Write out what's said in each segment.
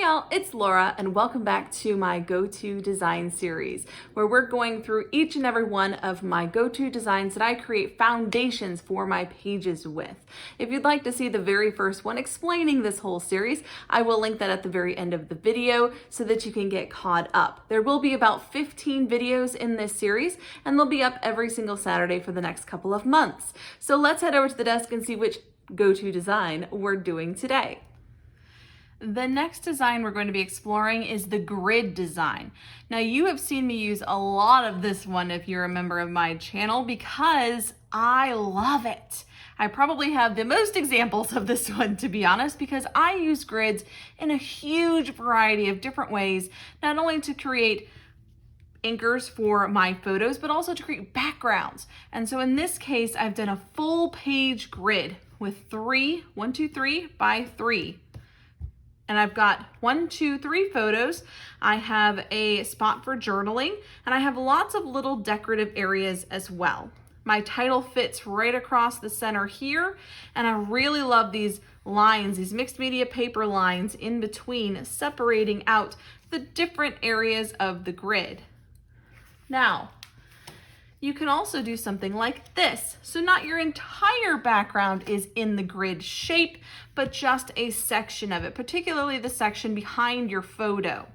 y'all, it's Laura and welcome back to my go-to design series where we're going through each and every one of my go-to designs that I create foundations for my pages with. If you'd like to see the very first one explaining this whole series, I will link that at the very end of the video so that you can get caught up. There will be about 15 videos in this series and they'll be up every single Saturday for the next couple of months. So let's head over to the desk and see which go-to design we're doing today. The next design we're going to be exploring is the grid design. Now you have seen me use a lot of this one if you're a member of my channel because I love it. I probably have the most examples of this one, to be honest, because I use grids in a huge variety of different ways, not only to create anchors for my photos, but also to create backgrounds. And so in this case, I've done a full page grid with 1, 2, 3 by 3. And I've got 1, 2, 3 photos. I have a spot for journaling, and I have lots of little decorative areas as well. My title fits right across the center here, and I really love these lines, these mixed media paper lines in between, separating out the different areas of the grid. Now, you can also do something like this. So not your entire background is in the grid shape, but just a section of it, particularly the section behind your photo.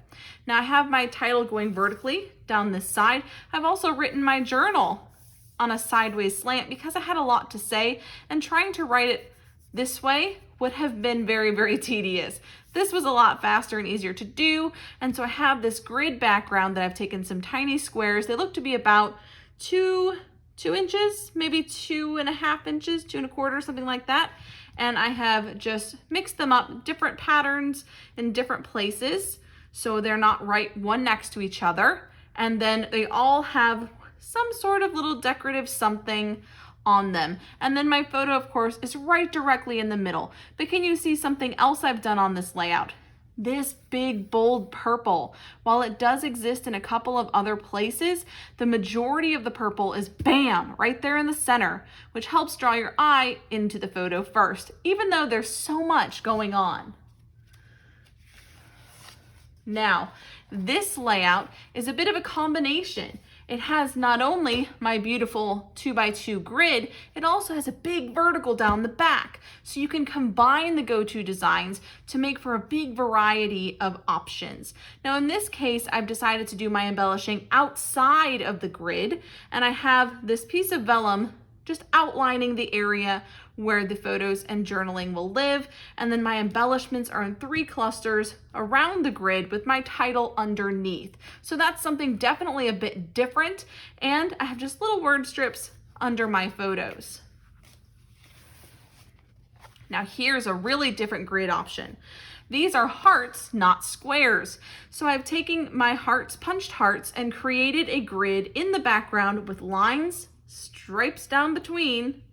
Now I have my title going vertically down this side. I've also written my journal on a sideways slant because I had a lot to say, and trying to write it this way would have been very, very tedious. This was a lot faster and easier to do. And so I have this grid background that I've taken some tiny squares. They look to be about 2 inches, maybe 2.5 inches, 2 1/4, something like that. And I have just mixed them up, different patterns in different places, so they're not right one next to each other. And then they all have some sort of little decorative something on them. And then my photo, of course, is right directly in the middle. But can you see something else I've done on this layout? This big bold purple, while it does exist in a couple of other places, the majority of the purple is bam, right there in the center, which helps draw your eye into the photo first, even though there's so much going on. Now, this layout is a bit of a combination. It has not only my beautiful 2x2 grid, it also has a big vertical down the back. So you can combine the go-to designs to make for a big variety of options. Now in this case, I've decided to do my embellishing outside of the grid, and I have this piece of vellum just outlining the area where the photos and journaling will live. And then my embellishments are in 3 clusters around the grid with my title underneath. So that's something definitely a bit different. And I have just little word strips under my photos. Now here's a really different grid option. These are hearts, not squares. So I've taken my hearts, punched hearts, and created a grid in the background with lines, stripes down between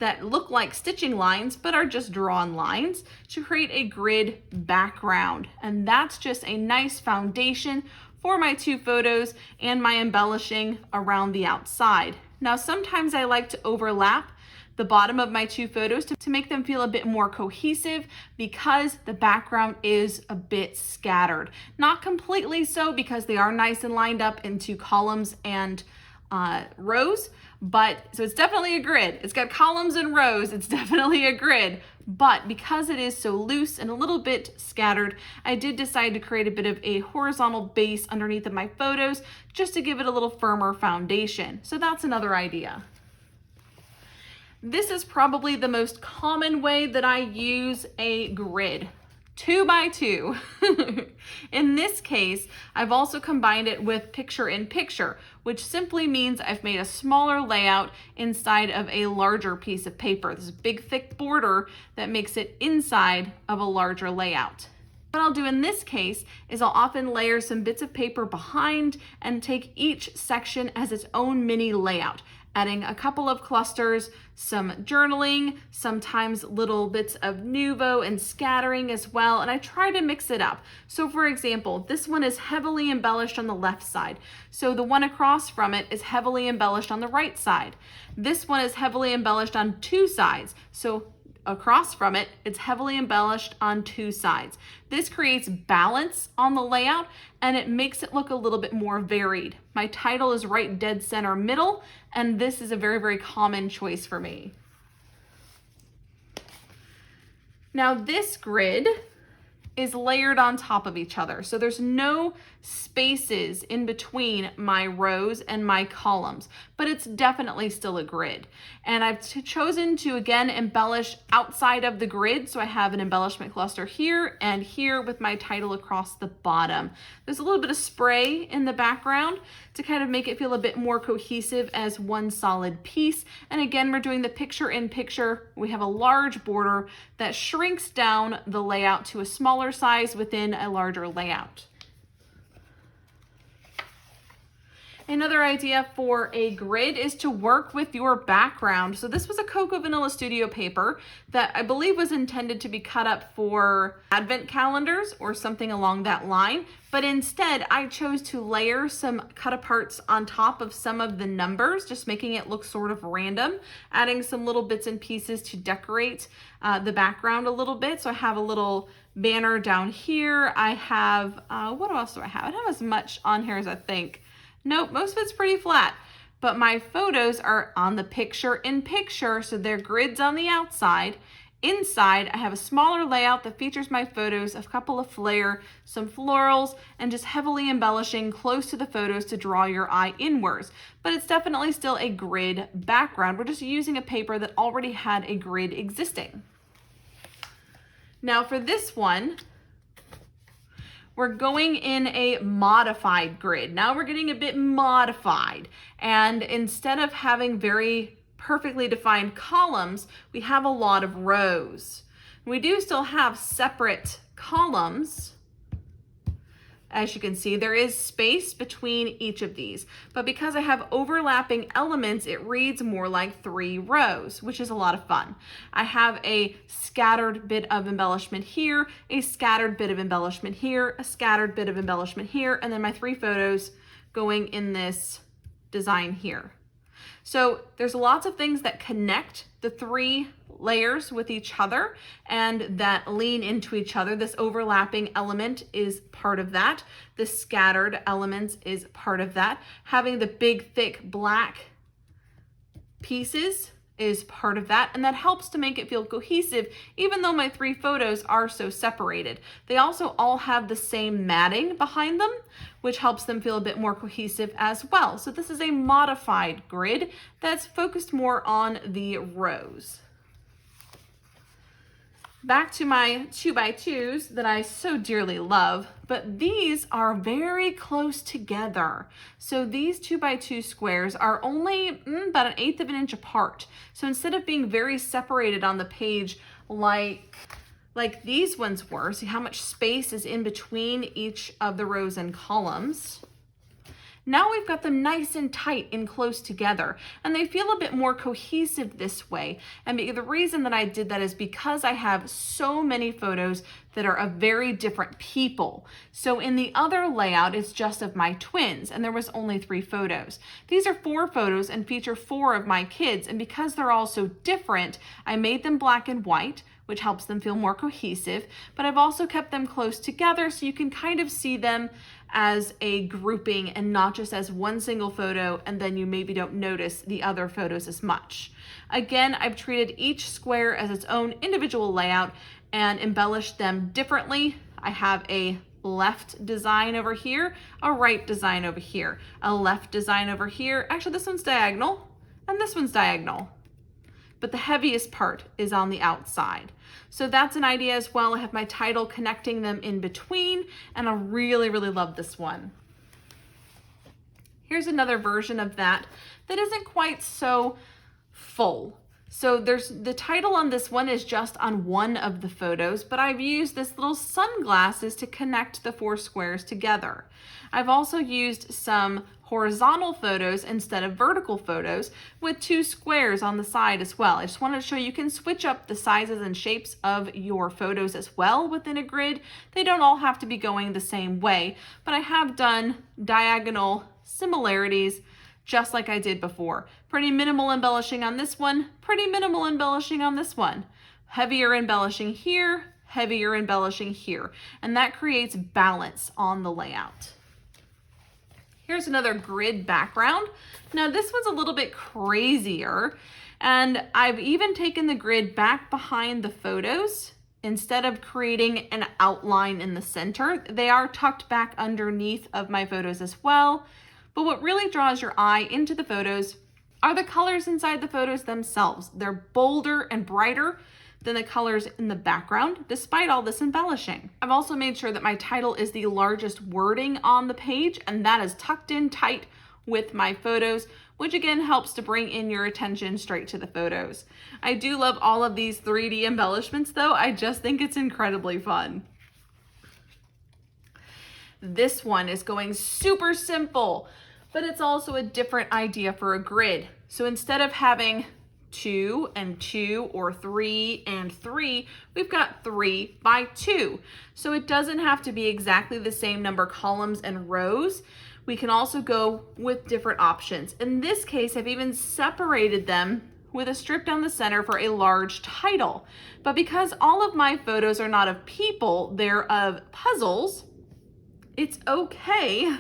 that look like stitching lines but are just drawn lines to create a grid background. And that's just a nice foundation for my 2 photos and my embellishing around the outside. Now sometimes I like to overlap the bottom of my 2 photos to make them feel a bit more cohesive because the background is a bit scattered. Not completely so because they are nice and lined up into columns and rows, but so it's definitely a grid. It's got columns and rows, it's definitely a grid, but because it is so loose and a little bit scattered, I did decide to create a bit of a horizontal base underneath of my photos just to give it a little firmer foundation. So that's another idea. This is probably the most common way that I use a grid. 2x2. In this case, I've also combined it with picture-in-picture, which simply means I've made a smaller layout inside of a larger piece of paper. This big thick border that makes it inside of a larger layout. What I'll do in this case is I'll often layer some bits of paper behind and take each section as its own mini layout, adding a couple of clusters, some journaling, sometimes little bits of nouveau and scattering as well, and I try to mix it up. So for example, this one is heavily embellished on the left side, so the one across from it is heavily embellished on the right side. This one is heavily embellished on 2 sides, so across from it, it's heavily embellished on two sides. This creates balance on the layout and it makes it look a little bit more varied. My title is right dead center middle, and this is a very, very common choice for me. Now this grid is layered on top of each other. So there's no spaces in between my rows and my columns, but it's definitely still a grid. And I've chosen to again embellish outside of the grid. So I have an embellishment cluster here and here with my title across the bottom. There's a little bit of spray in the background to kind of make it feel a bit more cohesive as one solid piece. And again, we're doing the picture in picture. We have a large border that shrinks down the layout to a smaller size within a larger layout. Another idea for a grid is to work with your background. So this was a Cocoa Vanilla Studio paper that I believe was intended to be cut up for advent calendars or something along that line. But instead, I chose to layer some cut aparts on top of some of the numbers, just making it look sort of random, adding some little bits and pieces to decorate the background a little bit. So I have a little banner down here. I have, what else do I have? I don't have as much on here as I think. Nope, most of it's pretty flat, but my photos are on the picture in picture, so they're grids on the outside. Inside, I have a smaller layout that features my photos, a couple of flare, some florals, and just heavily embellishing close to the photos to draw your eye inwards. But it's definitely still a grid background. We're just using a paper that already had a grid existing. Now for this one, we're going in a modified grid. Now we're getting a bit modified. And instead of having very perfectly defined columns, we have a lot of rows. We do still have separate columns. As you can see, there is space between each of these, but because I have overlapping elements, it reads more like 3 rows, which is a lot of fun. I have a scattered bit of embellishment here, a scattered bit of embellishment here, a scattered bit of embellishment here, and then my 3 photos going in this design here. So there's lots of things that connect the 3 layers with each other and that lean into each other. This overlapping element is part of that. The scattered elements is part of that. Having the big, thick black pieces is part of that, and that helps to make it feel cohesive even though my 3 photos are so separated. They also all have the same matting behind them, which helps them feel a bit more cohesive as well. So this is a modified grid that's focused more on the rows. Back to my 2x2s that I so dearly love, but these are very close together. So these 2x2 squares are only about 1/8 of an inch apart. So instead of being very separated on the page like these ones were, see how much space is in between each of the rows and columns. Now we've got them nice and tight and close together, and they feel a bit more cohesive this way. And the reason that I did that is because I have so many photos that are of very different people. So in the other layout, it's just of my twins, and there was only 3 photos. These are 4 photos and feature 4 of my kids, and because they're all so different, I made them black and white, which helps them feel more cohesive, but I've also kept them close together so you can kind of see them as a grouping and not just as one single photo, and then you maybe don't notice the other photos as much. Again, I've treated each square as its own individual layout and embellished them differently. I have a left design over here, a right design over here, a left design over here. Actually, this one's diagonal and this one's diagonal, but the heaviest part is on the outside. So that's an idea as well. I have my title connecting them in between, and I really, really love this one. Here's another version of that isn't quite so full. So the title on this one is just on one of the photos, but I've used this little sunglasses to connect the 4 squares together. I've also used some horizontal photos instead of vertical photos with 2 squares on the side as well. I just wanted to show you can switch up the sizes and shapes of your photos as well within a grid. They don't all have to be going the same way, but I have done diagonal similarities just like I did before. Pretty minimal embellishing on this one, pretty minimal embellishing on this one. heavier embellishing here, heavier embellishing here, and that creates balance on the layout. Here's another grid background. Now this one's a little bit crazier, and I've even taken the grid back behind the photos. Instead of creating an outline in the center, they are tucked back underneath of my photos as well. But what really draws your eye into the photos are the colors inside the photos themselves. They're bolder and brighter than the colors in the background, despite all this embellishing. I've also made sure that my title is the largest wording on the page, and that is tucked in tight with my photos, which again helps to bring in your attention straight to the photos. I do love all of these 3D embellishments though. I just think it's incredibly fun. This one is going super simple, but it's also a different idea for a grid. So instead of having 2 and 2 or 3 and 3, we've got 3 by 2. So it doesn't have to be exactly the same number columns and rows. We can also go with different options. In this case, I've even separated them with a strip down the center for a large title. But because all of my photos are not of people, they're of puzzles, it's okay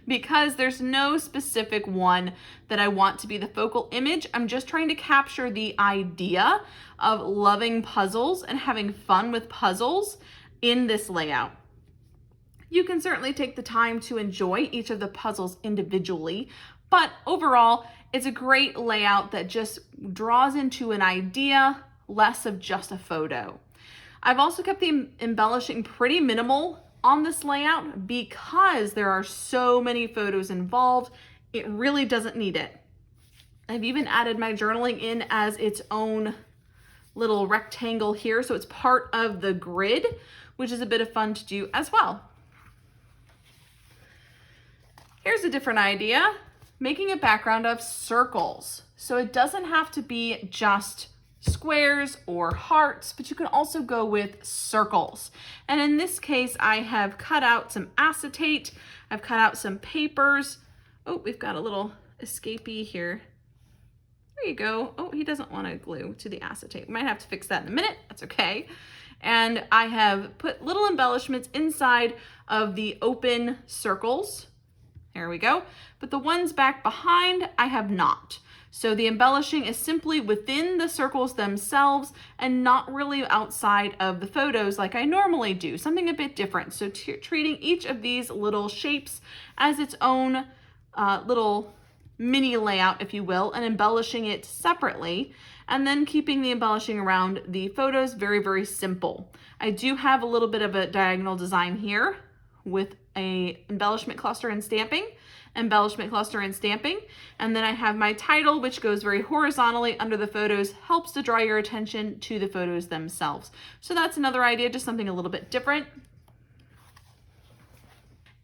because there's no specific one that I want to be the focal image. I'm just trying to capture the idea of loving puzzles and having fun with puzzles in this layout. You can certainly take the time to enjoy each of the puzzles individually, but overall, it's a great layout that just draws into an idea, less of just a photo. I've also kept the embellishing pretty minimal on this layout because there are so many photos involved. It really doesn't need it. I've even added my journaling in as its own little rectangle here, so it's part of the grid, which is a bit of fun to do as well. Here's a different idea, making a background of circles. So it doesn't have to be just squares or hearts, but you can also go with circles. And in this case, I have cut out some acetate. I've cut out some papers. Oh, we've got a little escapee here. There you go. Oh, he doesn't want to glue to the acetate. We might have to fix that in a minute. That's okay. And I have put little embellishments inside of the open circles. There we go. But the ones back behind, I have not. So the embellishing is simply within the circles themselves and not really outside of the photos like I normally do, something a bit different. So treating each of these little shapes as its own little mini layout, if you will, and embellishing it separately, and then keeping the embellishing around the photos very, very simple. I do have a little bit of a diagonal design here with a embellishment cluster and stamping, embellishment cluster and stamping, and then I have my title, which goes very horizontally under the photos, helps to draw your attention to the photos themselves. So that's another idea, just something a little bit different.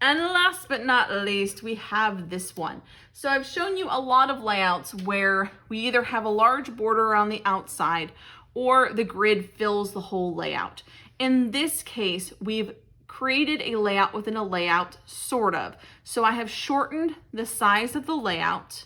And last but not least, we have this one. So I've shown you a lot of layouts where we either have a large border around the outside or the grid fills the whole layout. In this case, we've created a layout within a layout, sort of. So I have shortened the size of the layout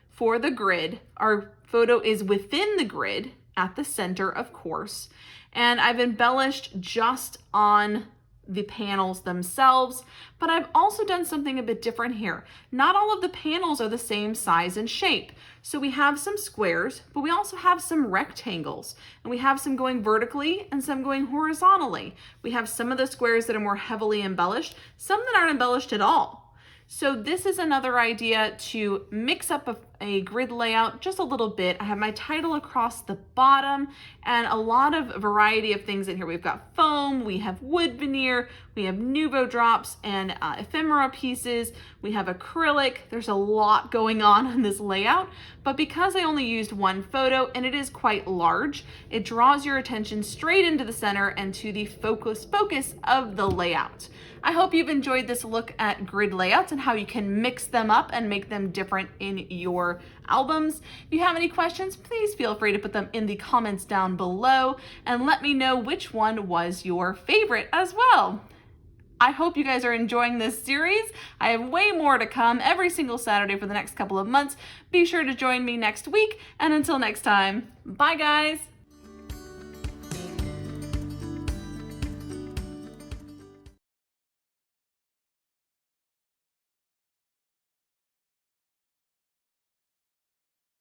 for the grid. Our photo is within the grid at the center, of course, and I've embellished just on the panels themselves, but I've also done something a bit different here. Not all of the panels are the same size and shape. So we have some squares, but we also have some rectangles, and we have some going vertically and some going horizontally. We have some of the squares that are more heavily embellished, some that aren't embellished at all. So this is another idea to mix up a grid layout just a little bit. I have my title across the bottom and a lot of variety of things in here. We've got foam, we have wood veneer, we have Nuvo drops and ephemera pieces, we have acrylic. There's a lot going on in this layout, but because I only used one photo and it is quite large, it draws your attention straight into the center and to the focus of the layout. I hope you've enjoyed this look at grid layouts and how you can mix them up and make them different in your albums. If you have any questions, please feel free to put them in the comments down below and let me know which one was your favorite as well. I hope you guys are enjoying this series. I have way more to come every single Saturday for the next couple of months. Be sure to join me next week, and until next time, bye guys.